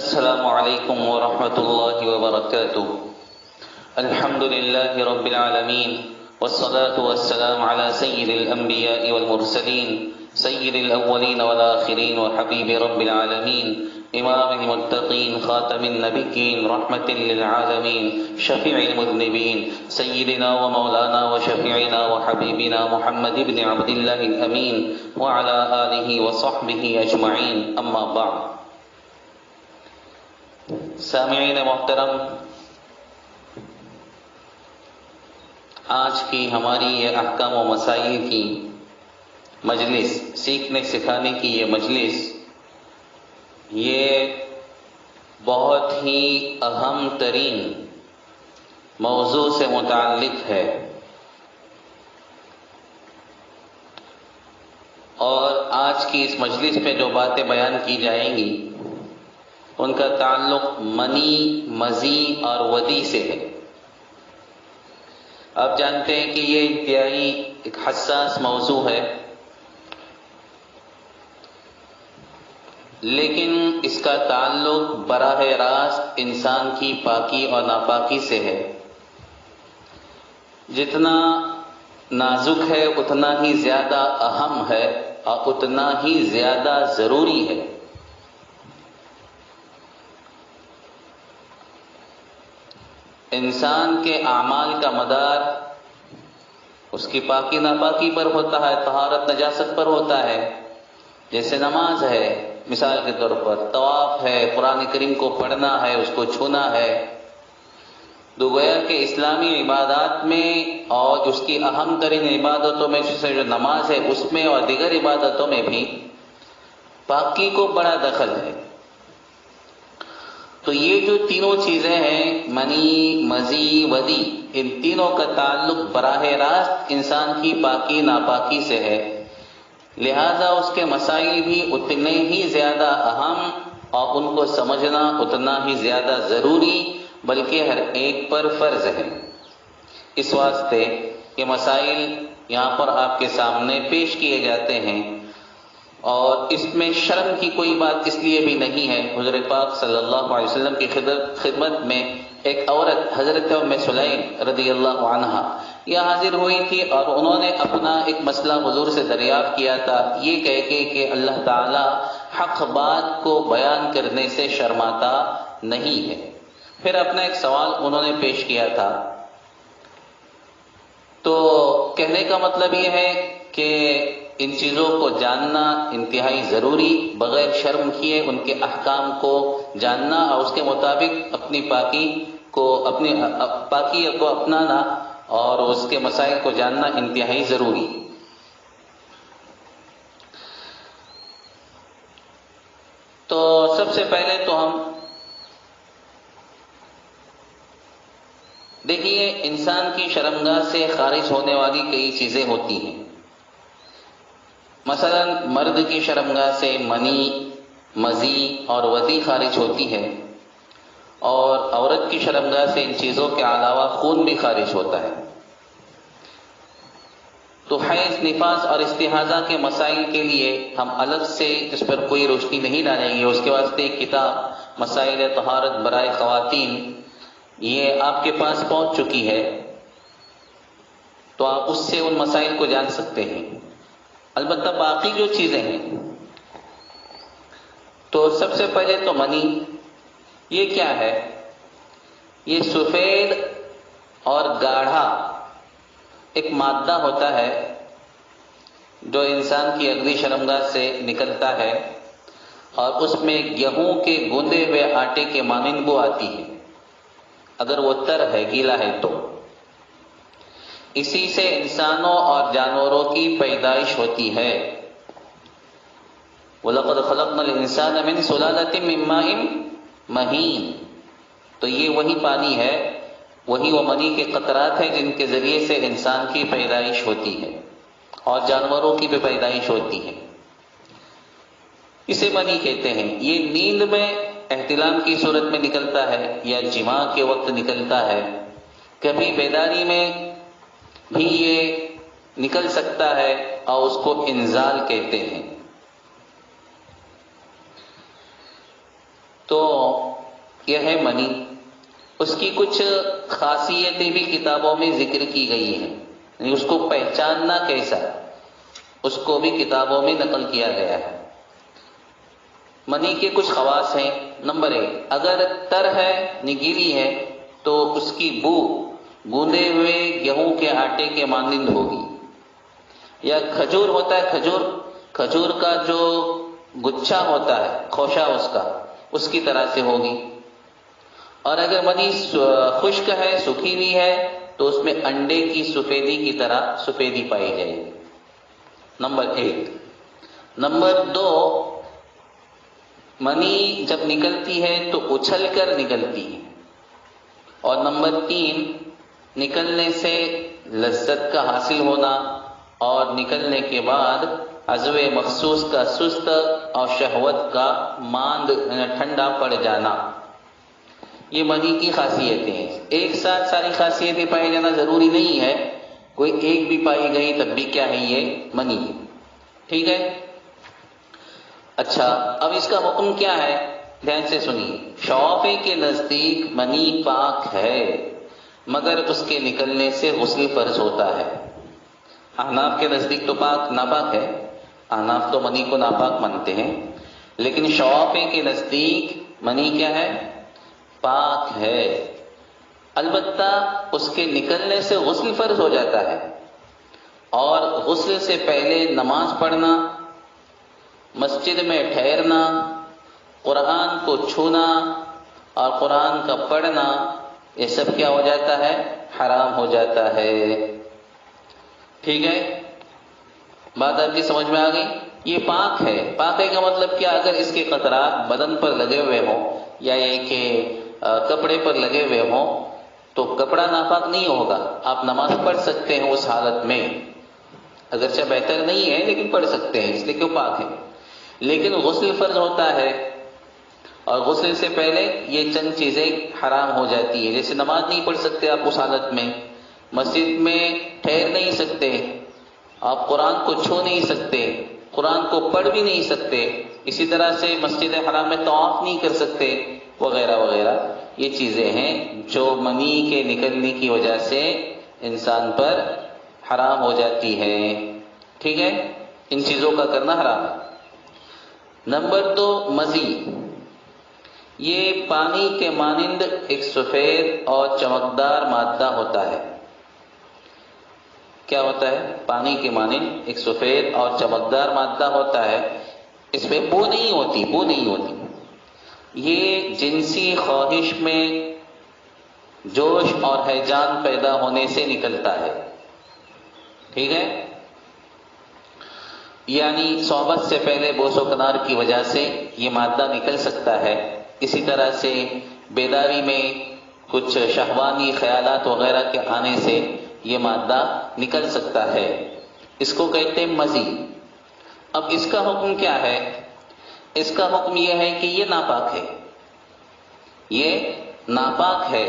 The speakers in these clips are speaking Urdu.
السلام علیکم ورحمۃ اللہ وبرکاتہ۔ الحمد للہ رب العالمین والصلاة والسلام على سید الانبیاء والمرسلین سید الاولین والآخرین وحبیب رب العالمین امام المتقین خاتم النبیین رحمت للعالمین شفیع المذنبین سیدنا ومولانا وشفیعنا وحبیبنا محمد بن عبد اللہ الامین وعلى آلہ وصحبہ اجمعین، اما بعد۔ سامعین محترم، آج کی ہماری یہ احکام و مسائل کی مجلس، سیکھنے سکھانے کی یہ مجلس، یہ بہت ہی اہم ترین موضوع سے متعلق ہے، اور آج کی اس مجلس میں جو باتیں بیان کی جائیں گی ان کا تعلق منی، مزی اور ودی سے ہے۔ آپ جانتے ہیں کہ یہ انتہائی ایک حساس موضوع ہے، لیکن اس کا تعلق براہ راست انسان کی پاکی اور ناپاکی سے ہے۔ جتنا نازک ہے اتنا ہی زیادہ اہم ہے اور اتنا ہی زیادہ ضروری ہے۔ انسان کے اعمال کا مدار اس کی پاکی ناپاکی پر ہوتا ہے، طہارت نجاست پر ہوتا ہے۔ جیسے نماز ہے، مثال کے طور پر طواف ہے، قرآن کریم کو پڑھنا ہے، اس کو چھونا ہے۔ تو گویا کہ اسلامی عبادات میں اور اس کی اہم ترین عبادتوں میں سے جو نماز ہے اس میں اور دیگر عبادتوں میں بھی پاکی کو بڑا دخل ہے۔ تو یہ جو تینوں چیزیں ہیں، منی، مزی، ودی، ان تینوں کا تعلق براہ راست انسان کی پاکی ناپاکی سے ہے، لہذا اس کے مسائل بھی اتنے ہی زیادہ اہم اور ان کو سمجھنا اتنا ہی زیادہ ضروری، بلکہ ہر ایک پر فرض ہے۔ اس واسطے یہ مسائل یہاں پر آپ کے سامنے پیش کیے جاتے ہیں، اور اس میں شرم کی کوئی بات اس لیے بھی نہیں ہے۔ حضور پاک صلی اللہ علیہ وسلم کی خدمت میں ایک عورت حضرت ام سلیم رضی اللہ عنہا یہ حاضر ہوئی تھی، اور انہوں نے اپنا ایک مسئلہ حضور سے دریافت کیا تھا، یہ کہہ کے کہ اللہ تعالی حق بات کو بیان کرنے سے شرماتا نہیں ہے۔ پھر اپنا ایک سوال انہوں نے پیش کیا تھا۔ تو کہنے کا مطلب یہ ہے کہ ان چیزوں کو جاننا انتہائی ضروری، بغیر شرم کیے ان کے احکام کو جاننا اور اس کے مطابق اپنی پاکی کو اپنانا اور اس کے مسائل کو جاننا انتہائی ضروری۔ تو سب سے پہلے تو ہم دیکھیے، انسان کی شرمگاہ سے خارج ہونے والی کئی چیزیں ہوتی ہیں۔ مثلا مرد کی شرمگاہ سے منی، مزی اور ودی خارج ہوتی ہے، اور عورت کی شرمگاہ سے ان چیزوں کے علاوہ خون بھی خارج ہوتا ہے۔ تو حیض، نفاس اور استحاضہ کے مسائل کے لیے ہم الگ سے اس پر کوئی روشنی نہیں ڈالیں گے۔ اس کے واسطے ایک کتاب مسائل طہارت برائے خواتین یہ آپ کے پاس پہنچ چکی ہے، تو آپ اس سے ان مسائل کو جان سکتے ہیں۔ البتہ باقی جو چیزیں ہیں، تو سب سے پہلے تو منی، یہ کیا ہے؟ یہ سفید اور گاڑھا ایک مادہ ہوتا ہے جو انسان کی اگلی شرمگاہ سے نکلتا ہے، اور اس میں گیہوں کے گوندے ہوئے آٹے کے مانند بو آتی ہے، اگر وہ تر ہے، گیلا ہے تو۔ اسی سے انسانوں اور جانوروں کی پیدائش ہوتی ہے۔ وَلَقَدْ خَلَقْنَا الْإِنسَانَ مِنْ سُلَالَةٍ مِّن مَّاءٍ مَّهِينٍ، تو یہ وہی پانی ہے، وہی وہ منی کے قطرات ہیں جن کے ذریعے سے انسان کی پیدائش ہوتی ہے اور جانوروں کی بھی پیدائش ہوتی ہے۔ اسے منی کہتے ہیں۔ یہ نیند میں احتلام کی صورت میں نکلتا ہے یا جماع کے وقت نکلتا ہے، کبھی بیداری میں بھی یہ نکل سکتا ہے، اور اس کو انزال کہتے ہیں۔ تو یہ ہے منی. اس کی کچھ خاصیتیں بھی کتابوں میں ذکر کی گئی ہیں، یعنی اس کو پہچاننا کیسا، اس کو بھی کتابوں میں نقل کیا گیا ہے. منی کے کچھ خواص ہیں. نمبر 1، اگر تر ہے، نگیلی ہے، تو اس کی بو گوندے ہوئے گیہوں کے آٹے کے مانند ہوگی. یا کھجور ہوتا ہے، کھجور کا جو گچھا ہوتا ہے، خوشہ اس کی طرح سے ہوگی. اور اگر منی خشک ہے، سوکھی ہوئی ہے، تو اس میں انڈے کی سفیدی کی طرح سفیدی پائی جائے گی. نمبر 1. نمبر 2، منی جب نکلتی ہے تو اچھل کر نکلتی ہے. اور نمبر 3، نکلنے سے لذت کا حاصل ہونا، اور نکلنے کے بعد عضو مخصوص کا سست اور شہوت کا ماند ٹھنڈا پڑ جانا. یہ منی کی خاصیتیں ہیں. ایک ساتھ ساری خاصیتیں پائی جانا ضروری نہیں ہے، کوئی ایک بھی پائی گئی تب بھی کیا ہے، یہ منی ہے. ٹھیک ہے. اچھا، اب اس کا حکم کیا ہے، دھیان سے سنیے. شافعی کے نزدیک منی پاک ہے، مگر اس کے نکلنے سے غسل فرض ہوتا ہے. احناف کے نزدیک تو ناپاک ہے. احناف تو منی کو ناپاک مانتے ہیں، لیکن شافعی کے نزدیک منی کیا ہے، پاک ہے. البتہ اس کے نکلنے سے غسل فرض ہو جاتا ہے. اور غسل سے پہلے نماز پڑھنا، مسجد میں ٹھہرنا، قرآن کو چھونا اور قرآن کا پڑھنا، یہ سب کیا ہو جاتا ہے، حرام ہو جاتا ہے. ٹھیک ہے، بات آپ کی سمجھ میں آ گئی. یہ پاک ہے. پاک ہے کا مطلب کیا، اگر اس کے قطرات بدن پر لگے ہوئے ہوں یا یہ کہ کپڑے پر لگے ہوئے ہوں تو کپڑا ناپاک نہیں ہوگا. آپ نماز پڑھ سکتے ہیں اس حالت میں، اگرچہ بہتر نہیں ہے لیکن پڑھ سکتے ہیں، اس لیے کہ وہ پاک ہے. لیکن غسل فرض ہوتا ہے، اور غسل سے پہلے یہ چند چیزیں حرام ہو جاتی ہیں. جیسے نماز نہیں پڑھ سکتے آپ اس حالت میں، مسجد میں ٹھہر نہیں سکتے، آپ قرآن کو چھو نہیں سکتے، قرآن کو پڑھ بھی نہیں سکتے، اسی طرح سے مسجد حرام میں طواف نہیں کر سکتے، وغیرہ وغیرہ. یہ چیزیں ہیں جو منی کے نکلنے کی وجہ سے انسان پر حرام ہو جاتی ہے. ٹھیک ہے، ان چیزوں کا کرنا حرام ہے. نمبر 2، مزی. یہ پانی کے مانند ایک سفید اور چمکدار مادہ ہوتا ہے. کیا ہوتا ہے، پانی کے مانند ایک سفید اور چمکدار مادہ ہوتا ہے. اس میں بو نہیں ہوتی. یہ جنسی خواہش میں جوش اور ہیجان پیدا ہونے سے نکلتا ہے. ٹھیک ہے، یعنی صحبت سے پہلے بوس و کنار کی وجہ سے یہ مادہ نکل سکتا ہے. اسی طرح سے بیداری میں کچھ شہوانی خیالات وغیرہ کے آنے سے یہ مادہ نکل سکتا ہے. اس کو کہتے ہیں مزی. اب اس کا حکم کیا ہے، اس کا حکم یہ ہے کہ یہ ناپاک ہے. یہ ناپاک ہے،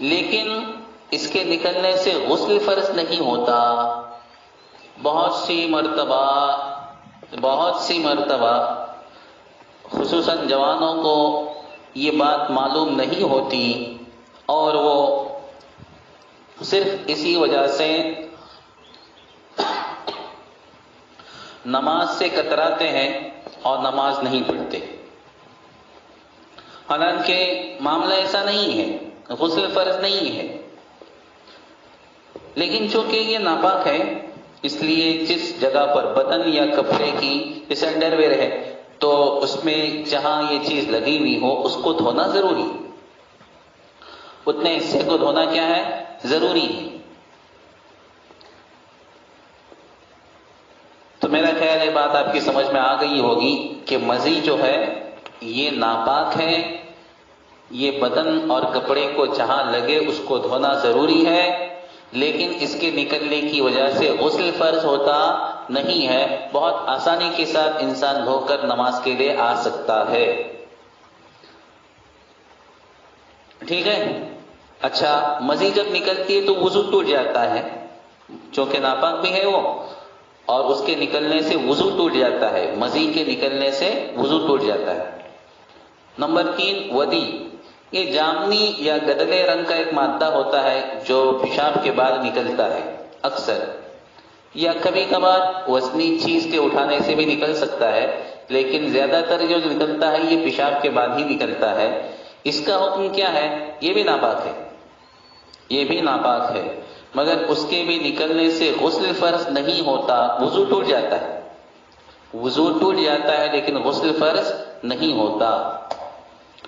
لیکن اس کے نکلنے سے غسل فرض نہیں ہوتا. بہت سی مرتبہ خصوصاً جوانوں کو یہ بات معلوم نہیں ہوتی، اور وہ صرف اسی وجہ سے نماز سے کتراتے ہیں اور نماز نہیں پڑھتے. حالانکہ معاملہ ایسا نہیں ہے، غسل فرض نہیں ہے، لیکن چونکہ یہ ناپاک ہے اس لیے جس جگہ پر بدن یا کپڑے کی، جیسے انڈر ویئر ہے تو اس میں جہاں یہ چیز لگی ہوئی ہو اس کو دھونا ضروری، اتنے حصے کو دھونا کیا ہے، ضروری ہے. تو میرا خیال یہ بات آپ کی سمجھ میں آ گئی ہوگی کہ مزی جو ہے یہ ناپاک ہے. یہ بدن اور کپڑے کو جہاں لگے اس کو دھونا ضروری ہے، لیکن اس کے نکلنے کی وجہ سے غسل فرض ہوتا نہیں ہے. بہت آسانی کے ساتھ انسان دھو کر نماز کے لیے آ سکتا ہے. ٹھیک ہے. اچھا، مزی جب نکلتی ہے تو وضو ٹوٹ جاتا ہے، چونکہ ناپاک بھی ہے وہ، اور اس کے نکلنے سے وضو ٹوٹ جاتا ہے. مزی کے نکلنے سے وضو ٹوٹ جاتا ہے. نمبر 3 ودی، یہ جامنی یا گدلے رنگ کا ایک مادہ ہوتا ہے جو پیشاب کے بعد نکلتا ہے اکثر، یا کبھی کبھار وزنی چیز کے اٹھانے سے بھی نکل سکتا ہے، لیکن زیادہ تر جو نکلتا ہے یہ پیشاب کے بعد ہی نکلتا ہے۔ اس کا حکم کیا ہے؟ یہ بھی ناپاک ہے، یہ بھی ناپاک ہے، مگر اس کے بھی نکلنے سے غسل فرض نہیں ہوتا، وضو ٹوٹ جاتا ہے، وضو ٹوٹ جاتا ہے لیکن غسل فرض نہیں ہوتا۔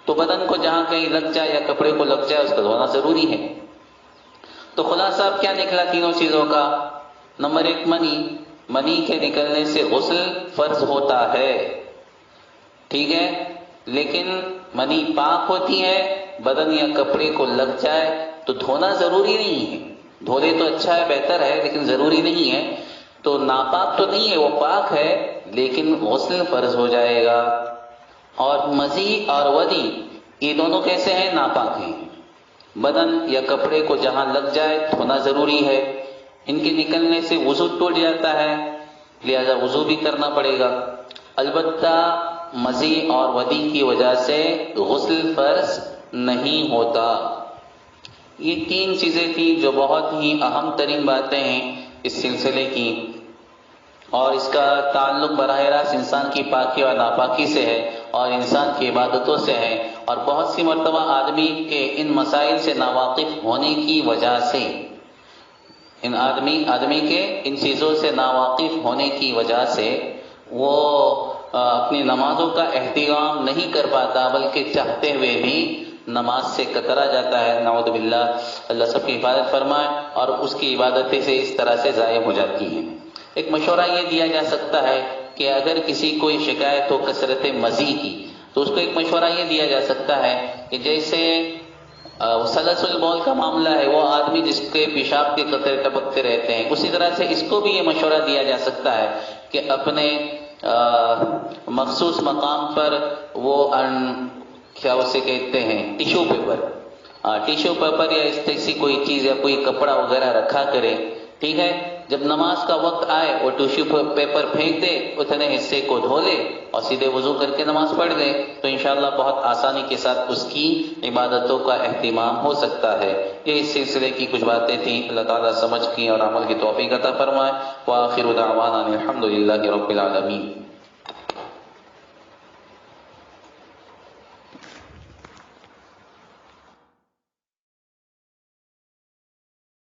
تو بدن کو جہاں کہیں لگ جائے یا کپڑے کو لگ جائے اس کا دھونا ضروری ہے۔ تو خلاصہ اب کیا نکلا تینوں چیزوں کا؟ نمبر 1 منی، منی کے نکلنے سے غسل فرض ہوتا ہے، ٹھیک ہے، لیکن منی پاک ہوتی ہے، بدن یا کپڑے کو لگ جائے تو دھونا ضروری نہیں ہے، دھو لے تو اچھا ہے، بہتر ہے، لیکن ضروری نہیں ہے۔ تو ناپاک تو نہیں ہے، وہ پاک ہے لیکن غسل فرض ہو جائے گا۔ اور مزی اور ودی یہ دونوں کیسے ہیں؟ ناپاک ہیں، بدن یا کپڑے کو جہاں لگ جائے دھونا ضروری ہے، ان کے نکلنے سے وضو ٹوٹ جاتا ہے، لہذا وضو بھی کرنا پڑے گا۔ البتہ مزی اور ودی کی وجہ سے غسل فرض نہیں ہوتا۔ یہ 3 چیزیں تھیں جو بہت ہی اہم ترین باتیں ہیں اس سلسلے کی، اور اس کا تعلق براہ راست انسان کی پاکی اور ناپاکی سے ہے اور انسان کی عبادتوں سے ہے، اور بہت سی مرتبہ آدمی کے ان مسائل سے ناواقف ہونے کی وجہ سے، آدمی کے ان چیزوں سے ناواقف ہونے کی وجہ سے وہ اپنی نمازوں کا اہتمام نہیں کر پاتا، بلکہ چاہتے ہوئے بھی نماز سے کترا جاتا ہے، نعوذ باللہ، اللہ سب کی حفاظت فرمائے، اور اس کی عبادتیں سے اس طرح سے ضائع ہو جاتی ہیں۔ ایک مشورہ یہ دیا جا سکتا ہے کہ اگر کسی کو شکایت ہو کثرت مزی کی، تو اس کو ایک مشورہ یہ دیا جا سکتا ہے کہ جیسے سلسل بول کا معاملہ ہے، وہ آدمی جس کے پیشاب کے قطرے ٹپکتے رہتے ہیں، اسی طرح سے اس کو بھی یہ مشورہ دیا جا سکتا ہے کہ اپنے مخصوص مقام پر وہ کیا اسے کہتے ہیں ٹیشو پیپر یا اس جیسی کوئی چیز یا کوئی کپڑا وغیرہ رکھا کرے، ٹھیک ہے، جب نماز کا وقت آئے وہ ٹیشو پیپر پھینک دے، اتنے حصے کو دھو لے اور سیدھے وضو کر کے نماز پڑھ لے، تو انشاءاللہ بہت آسانی کے ساتھ اس کی عبادتوں کا اہتمام ہو سکتا ہے۔ یہ اس سلسلے کی کچھ باتیں تھیں، اللہ تعالیٰ سمجھ کی اور عمل کی توفیق عطا فرمائے۔ وآخر دعوانا الحمدللہ رب العالمین۔